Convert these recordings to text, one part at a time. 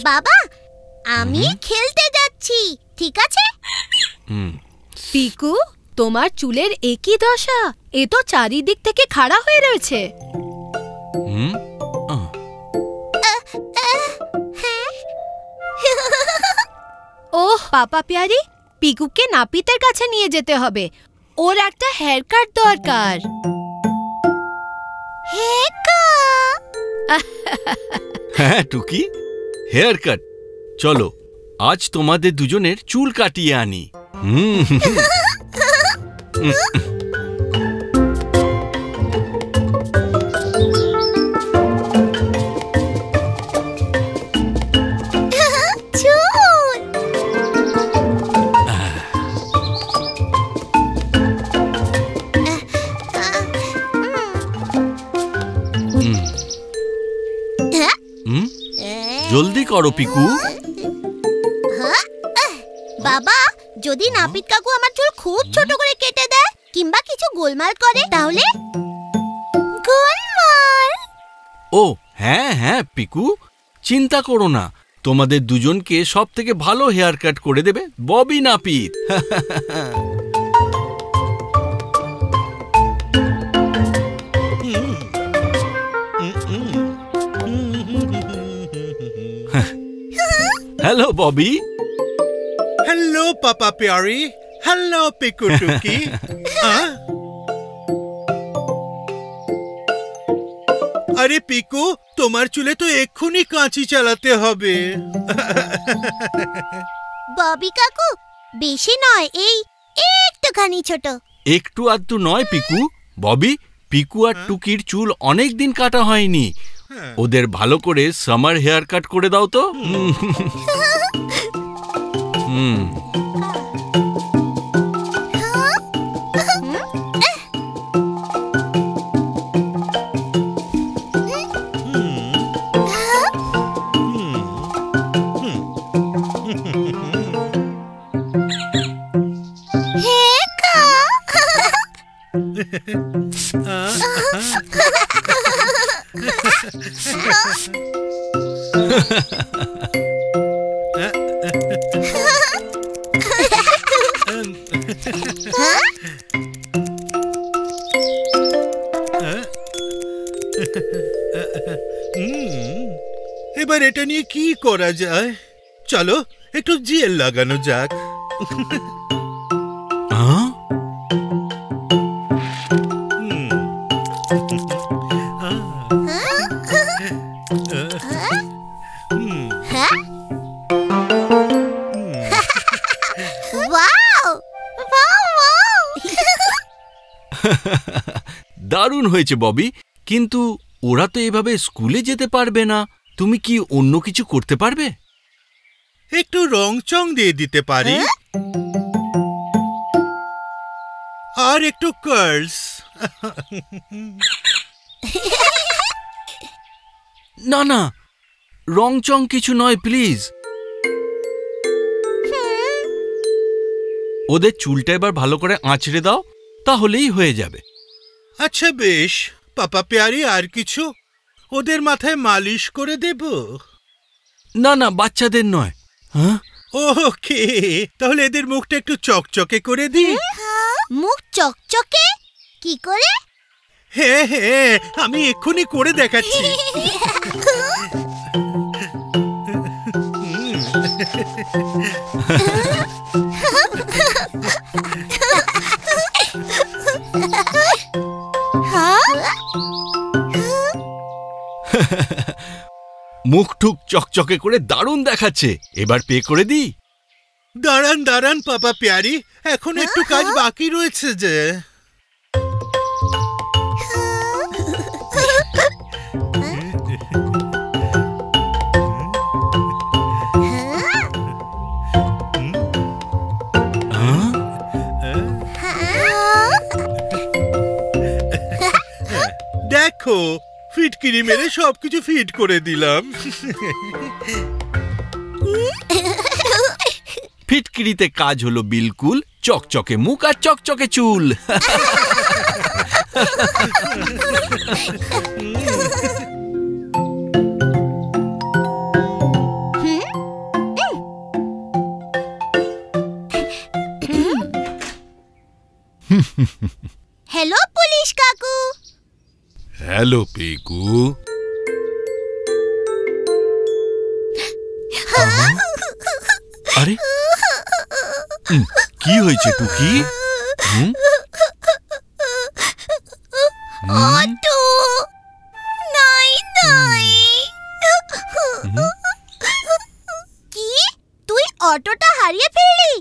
বাবা, আমি খেলতে যাচ্ছি, ঠিক আছে? পিকু, তোমার চুলের একই দশা, এ তো চারিদিক থেকে খাড়া হয়ে রয়েছে। ওহ পাপা প্যারি, পিকুকে নাপিতের কাছে নিয়ে যেতে হবে, ওর একটা হেয়ার কাট দরকার। হ্যাঁ টুকি, হেয়ার কাট। চলো আজ তোমাদের দুজনের চুল কাটিয়ে আনি। জলদি করো পিকু। বাবা, যদি নাপিত কাকু আমার চুল খুব ছোট করে কেটে দেয় কিংবা কিছু গোলমাল করে তাহলে? গোলমাল? ও হ্যাঁ হ্যাঁ পিকু, চিন্তা করো না, তোমাদের দুজনকে সব থেকে ভালো হেয়ার কাট করে দেবে ববি নাপিত। Hello Bobby. হ্যালো পাপা প্যারি। হ্যালো পিকু টুকি। আরে পিকু, তোমার চুলে তো এক্ষুনি কাঁচি চালাতে হবে। ববি কাকু, বেশি নয়, এই একটুখানি ছোট। একটু আধটু নয় পিকু। ববি, পিকু আর টুকির চুল অনেক দিন কাটা হয়নি, ওদের ভালো করে সামার হেয়ার কাট করে দাও তো। এবার এটা নিয়ে কি করা যায়? চলো একটু জেল লাগানো যাক। দারুণ হয়েছে ববি, কিন্তু ওরা তো এভাবে স্কুলে যেতে পারবে না, তুমি কি অন্য কিছু করতে পারবে? একটু রং চং দিয়ে দিতে পারি, আর একটু কার্লস। না না, রং চং কিছু নয় প্লিজ। ওদের চুলটা এবার ভালো করে আঁচড়ে দাও, তাহলেই হয়ে যাবে। আচ্ছা বেশ পাপা প্যারি, আর কিছু? ওদের মাথায় মালিশ করে দেব? না না, বাচ্চাদের নয়। ওকে, তাহলে এদের মুখটা একটু চকচকে করে দিই। মুখ চকচকে কি করে? হ্যাঁ হ্যাঁ, আমি এক্ষুনি করে দেখাচ্ছি। মুখ টুক চকচকে করে দারুণ দেখাচ্ছে, এবার পে করে দিই। দাঁড়ান দাঁড়ান পাপা প্যারি, এখন একটু কাজ বাকি রয়েছে যে। দেখো, ফিটকিরি মেরে সবকিছু ফিট করে দিলাম। ফিটকিরিতে কাজ হলো বিলকুল, চকচকে মুখ আর চকচকে চুল। হ্যালো পুলিশ কাকু। হ্যালো পিকু। আরে কি হয়েছে টুকি? অটো নাই নাই। কি তুই অটোটা হারিয়ে ফেললি?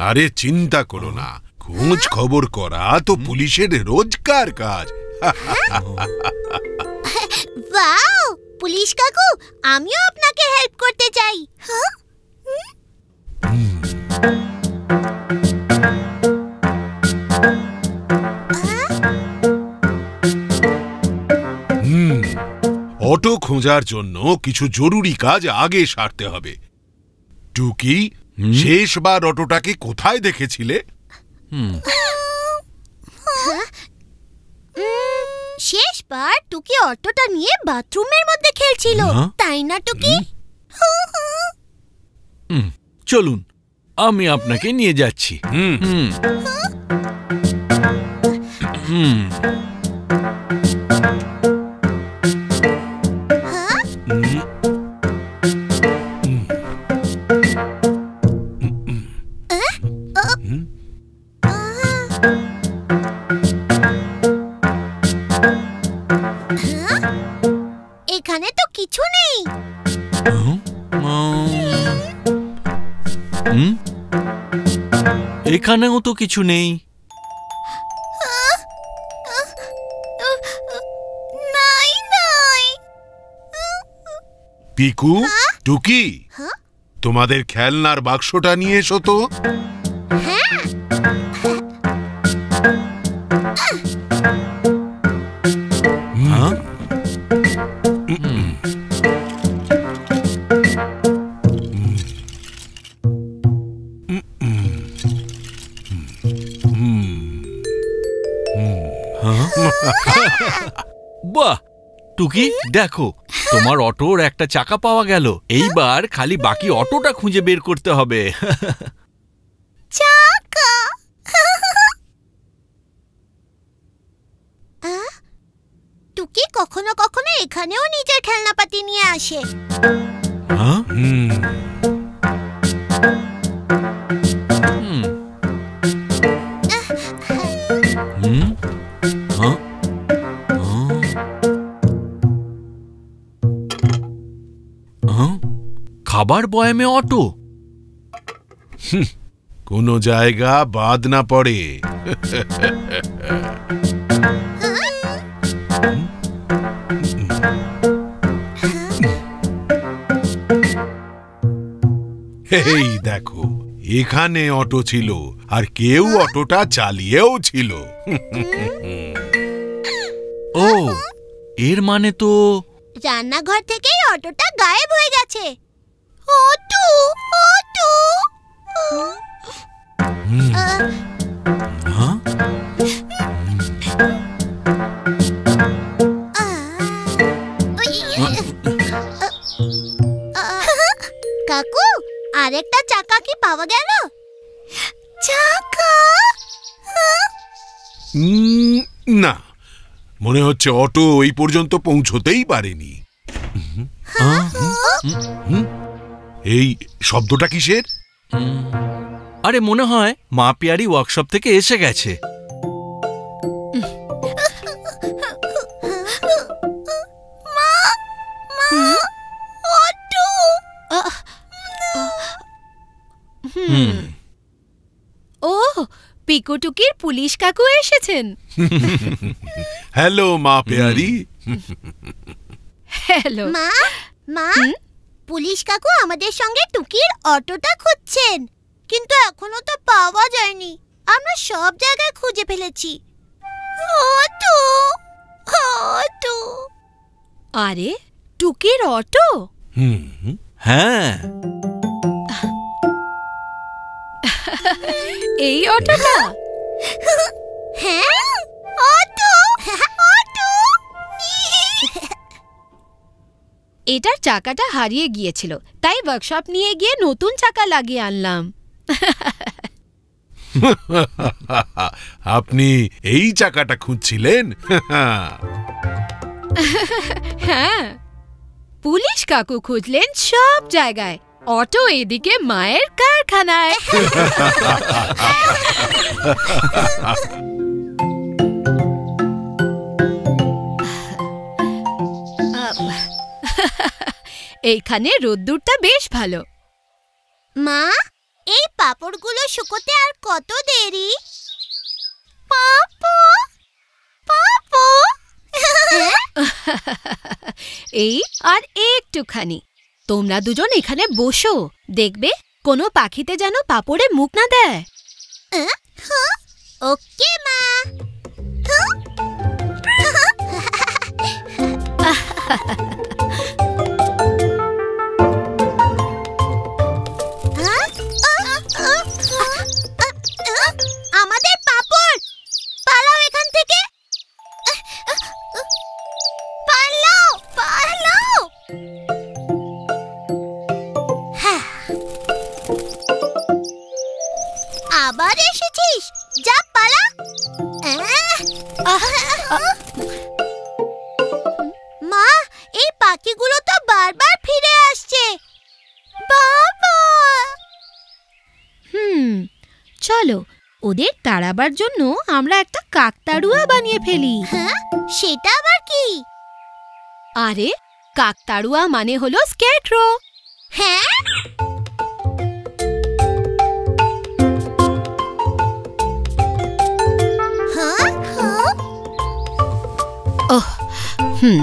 আরে চিন্তা করো না, খোঁজ খবর করা তো পুলিশের রোজকার কাজ। ওয়াও পুলিশ কাকু, আমিও আপনাকে হেল্প করতে চাই। অটো খোঁজার জন্য কিছু জরুরি কাজ আগে সারতে হবে। টুকি, শেষবার অটোটাকে কোথায় দেখেছিলে? শেষবার টুকি অটোটা নিয়ে বাথরুমের মধ্যে খেলছিল, তাই না টুকি? চলুন আমি আপনাকে নিয়ে যাচ্ছি। এখানে তো কিছু নেই। এখানেও তো কিছু নেই। নাই নাই। পিকু, টুকি, তোমাদের খেলনার বাক্সটা নিয়ে এসো তো। বাহ টুকি, দেখো তোমার অটোর একটা চাকা পাওয়া গেল। এইবার খালি বাকি অটোটা খুঁজে বের করতে হবে। চাকা। টুকি কখনো কখনো এখানেও নিজের খেলনাপাতি নিয়ে আসে। খাবার বয়ামে অটো, কোনো জায়গা বাদ না পড়ে। এই দেখো, এখানে অটো ছিল আর কেউ অটোটা চালিয়েও ছিল। ও এর মানে তো রান্নাঘর থেকেই অটোটা গায়েব হয়ে গেছে। Auto auto. কাকু, আরেকটা চাকা কি পাওয়া গেল? চাকা? না, মনে হচ্ছে অটো এই পর্যন্ত পৌঁছতেই পারেনি। এই শব্দটা কিসের? আরে মনে হয় মা পিয়ারি ওয়ার্কশপ থেকে এসে গেছে। ও পিকু টুকির পুলিশ কাকু এসেছেন। হ্যালো মা পিয়ারি। হ্যালো মা মা, পুলিশ কাকু আমাদের সঙ্গে টুকির অটোটা খুঁজছেন, কিন্তু এখনো তো পাওয়া যায়নি। আমরা সব জায়গায় খুঁজে ফেলেছি। Auto auto. আরে টুকির অটো? হ্যাঁ, এই অটোটা? হ্যাঁ অটো অটো। এটার চাকাটা হারিয়ে গিয়েছিল, তাই ওয়ার্কশপ নিয়ে গিয়ে নতুন চাকা লাগিয়ে আনলাম। আপনি এই চাকাটা খুঁজছিলেন? হ্যাঁ, পুলিশ কাকু খুঁজলেন সব জায়গায়, অটো এদিকে মায়ের কারখানায়। এইখানে রোদ্দুরটা বেশ ভালো। মা, এই পাপড়গুলো শুকোতে আর কত দেরি? পাপু, পাপু। এই আর একটুখানি। তোমরা দুজন এখানে বসো, দেখবে কোনো পাখিতে যেন পাপড়ে মুখ না দেয়। ওকে মা। আমাদের পাপড়, পালাও এখান থেকে, পালাও পালাও। আবার এসেছিস, যা পালা। মা, এই পাখিগুলো তো বারবার ফিরে আসছে। বাবা, চলো ওদের তাড়াবার জন্য আমরা একটা কাকতাড়ুয়া বানিয়ে ফেলি। হ্যাঁ, সেটা আবার কি? আরে, কাকতাড়ুয়া মানে হলো স্কেয়ারক্রো। হ্যাঁ, ওহ, হুম।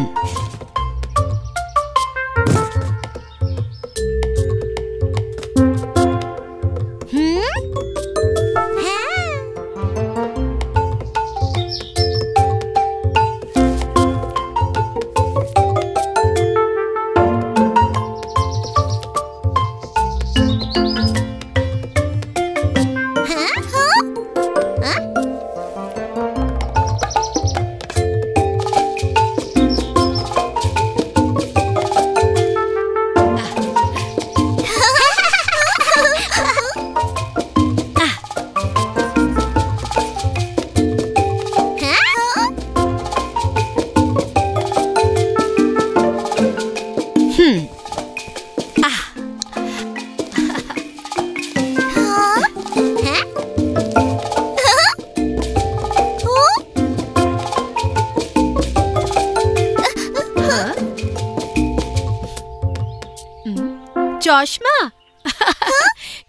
চশমা,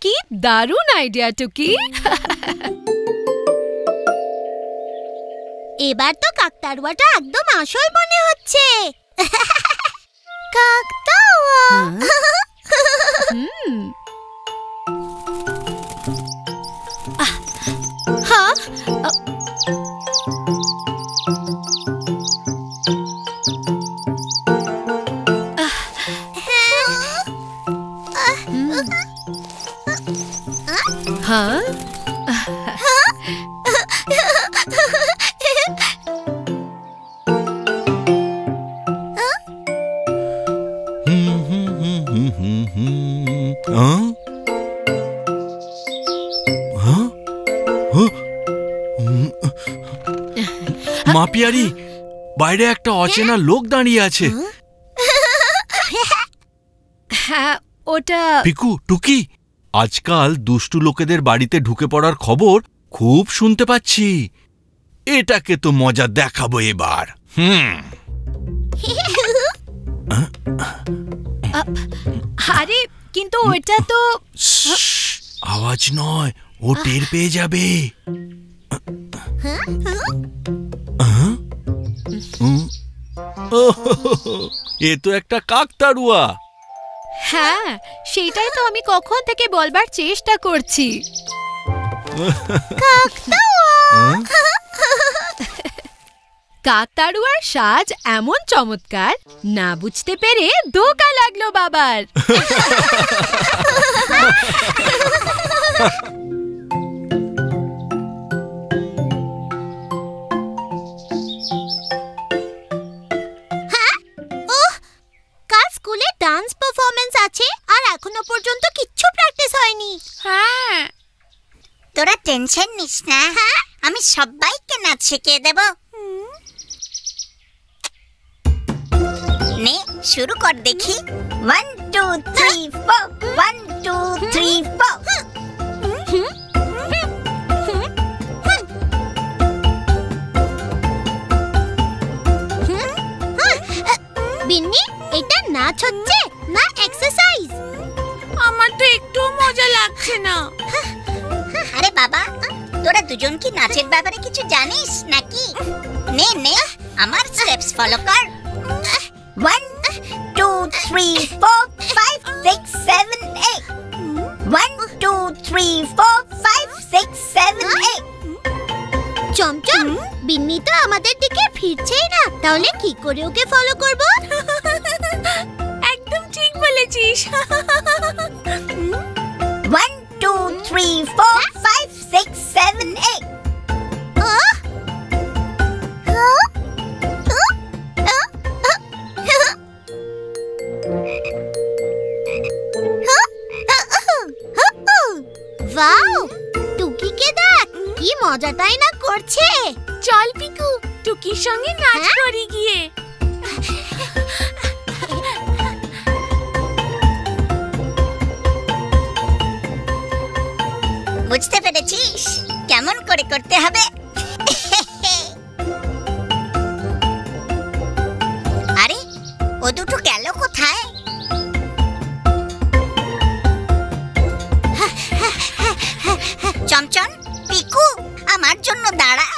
কি দারুণ আইডিয়া টুকি। এবার তো কাকতাড়ুয়াটা একদম আসল মনে হচ্ছে। কাকতাড়ুয়া। হ্যাঁ, হ্যাঁ, মা পিয়ারি, বাইরে একটা অচেনা লোক দাঁড়িয়ে আছে। হ্যাঁ, ওটা পিকু, টুকি, আজকাল দুষ্টু লোকেদের বাড়িতে ঢুকে পড়ার খবর খুব শুনতে পাচ্ছি। এটাকে তো মজা দেখাবো এবার। আরে, কিন্তু ওটা তো আওয়াজ নয়, ও টের পেয়ে যাবে। এ তো একটা কাকতাড়ুয়া। হ্যাঁ, সেটাই তো আমি কখন থেকে বলবার চেষ্টা করছি। কাকতাড়ুয়ার সাজ এমন চমৎকার, না বুঝতে পেরে ধোঁকা লাগলো বাবার। কাল স্কুলে হ্যাঁ, তোরা টেনশন নিস না, আমি সবাইকে নাচ শিখিয়ে দেব। নে শুরু কর দেখি। 1 2 3 4 1 2 3 4। বিন্নি, এটা নাচ হচ্ছে না এক্সারসাইজ? আমার তো একটু মজা লাগছে না। আরে বাবা, তোরা দুজন কি নাচের ব্যাপারে কিছু জানিস নাকি? নে নে আমার স্টেপস ফলো কর। 1 2 3 4 5 6 7 8। 1 2 3 4 5 6 7 8। চমচম, বিন্নি তো আমাদের দিকে ফিরছেই না, তাহলে কি করে ওকে ফলো করব? একদম ঠিক বলেছিস। 1 2 3 4 5 6 7 8। ওয়াও, টুকিকে দেখ কি মজাটাই না করছে। চল পিকু, টুকির সঙ্গে নাচ করি গিয়ে। বুঝতে পেরেছিস কেমন করে করতে হবে? আরে ও দুটো গেল কোথায়? চমচম, পিকু, আমার জন্য দাঁড়া।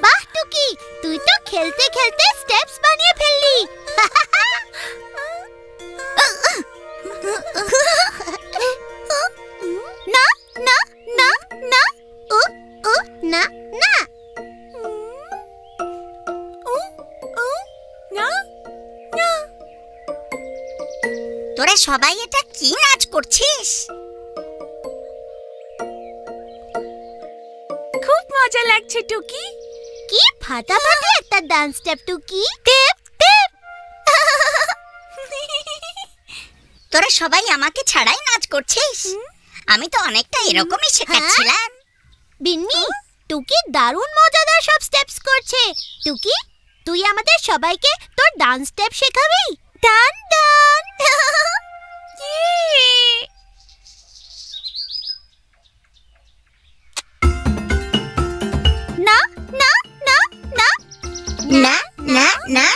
বাহ টুকি, তুই তো খেলতে খেলতে স্টেপস বানিয়ে ফেললি। না না না না, উ উ না না, তোরা সবাই এটা কি নাচ করছিস? খুব মজা লাগছে টুকি। কি ফাটাফাটি একটা ডান্স স্টেপ টুকি। টেপ টেপ। তোরা সবাই আমাকে ছাড়াই নাচ করছিস? আমি তো অনেকটা এরকমই শেখাচ্ছিলাম। বিন্নি, টুকি দারুণ মজাদার সব স্টেপস করছে। টুকি, তুই আমাদের সবাইকে তোর ডান্স স্টেপ শেখাবি? ডান ডান। না না না না না না না